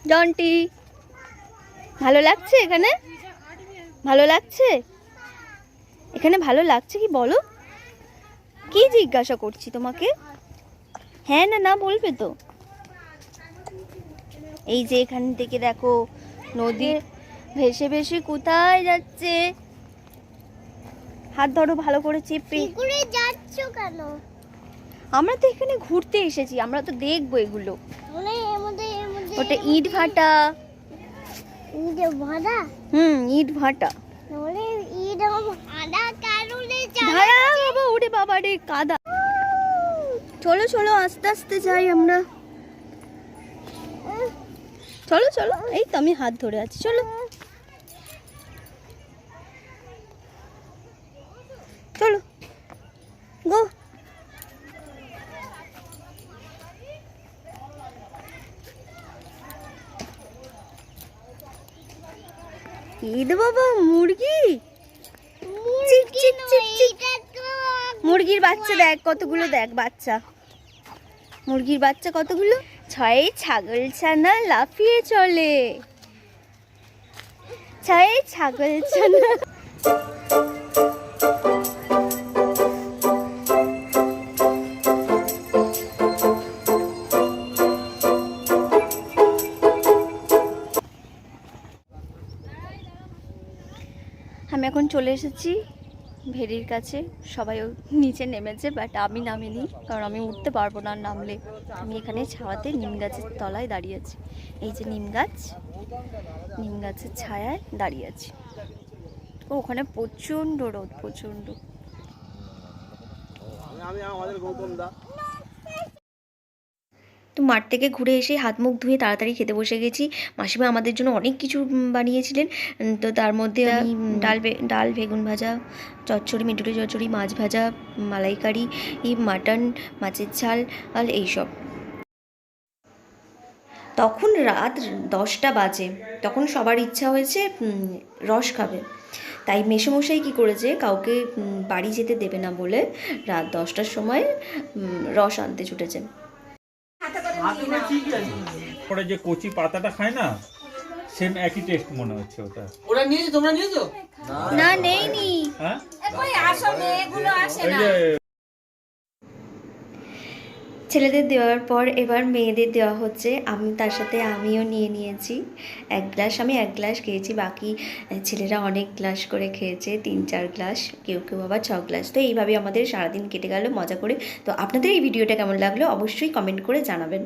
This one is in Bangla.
জন্টি ভালো লাগছে এখানে? ভালো লাগছে এখানে? ভালো লাগছে কি বলো? কি জিজ্ঞাসা করছি তোমাকে? হ্যাঁ না না বলবে তো। এই যে এখান থেকে দেখো নদী ভেসে ভেসে কোথায় যাচ্ছে। হাত ধরো ভালো করে চেপে। ঘুরে যাচ্ছ কেন? আমরা তো এখানে ঘুরতে এসেছি, আমরা তো দেখবো এগুলো। ওটা ইট ভাটা। ইট ভাটা? ইট ভাটা। ইট ভাটা কারণে ধারা বাবা, ওরে বাবা রে কাদা। চলো চলো আস্তে আস্তে যাই আমরা। চলো চলো, এই তো আমি হাত ধরে আছি, চলো চলো গো। ঈদ বাবা মুরগি, মুরগির বাচ্চা দেখ কতগুলো, দেখ বাচ্চা, মুরগির বাচ্চা কতগুলো। ছয়ে ছাগল ছানা লাফিয়ে চলে, ছয়ে ছাগল ছানা। আমি এখন চলে এসেছি ভেরির কাছে। সবাই নিচে নেমেছে, বাট আমি নামিনি, কারণ আমি উঠতে পারবো না নামলে। আমি এখানে ছাওয়াতে নিম গাছের তলায় দাঁড়িয়ে আছি। এই যে নিম গাছ, নিম গাছের ছায়ায় দাঁড়িয়ে আছি। ওখানে প্রচণ্ড রোদ, প্রচণ্ড। তো মাঠ থেকে ঘুরে এসে হাত মুখ ধুয়ে তাড়াতাড়ি খেতে বসে গেছি। মাসিমা আমাদের জন্য অনেক কিছু বানিয়েছিলেন। তো তার মধ্যে আমি ডাল বেগুন ভাজা, চচ্চড়ি, মিটুরি চচ্চড়ি, মাছ ভাজা, মালাইকারি, মাটন, মাছের ঝাল আর এইসব। তখন রাত 10টা বাজে। তখন সবার ইচ্ছা হয়েছে রস খাবে। তাই মেসোমশাই কী করেছে, কাউকে বাড়ি যেতে দেবে না বলে রাত 10টার সময় রস আনতে ছুটেছে। পরে যে কচি পাতাটা খায় না, সেম একই টেস্ট মনে হচ্ছে ওটা। ওরা নিয়েছো, তোমরা নিয়েছো? না নেইনি। হ্যাঁ কই আসো মেয়েগুলো আসে না। ছেলেদের দেওয়ার পর এবার মেয়েদের দেওয়া হচ্ছে। আমি তার সাথে আমিও নিয়ে নিয়েছি এক গ্লাস। আমি এক গ্লাস খেয়েছি, বাকি ছেলেরা অনেক গ্লাস করে খেয়েছে, 3-4 গ্লাস, কেউ কেউ আবার 6 গ্লাস। তো এইভাবে আমাদের সারাদিন কেটে গেল মজা করে। তো আপনাদের এই ভিডিওটা কেমন লাগলো অবশ্যই কমেন্ট করে জানাবেন।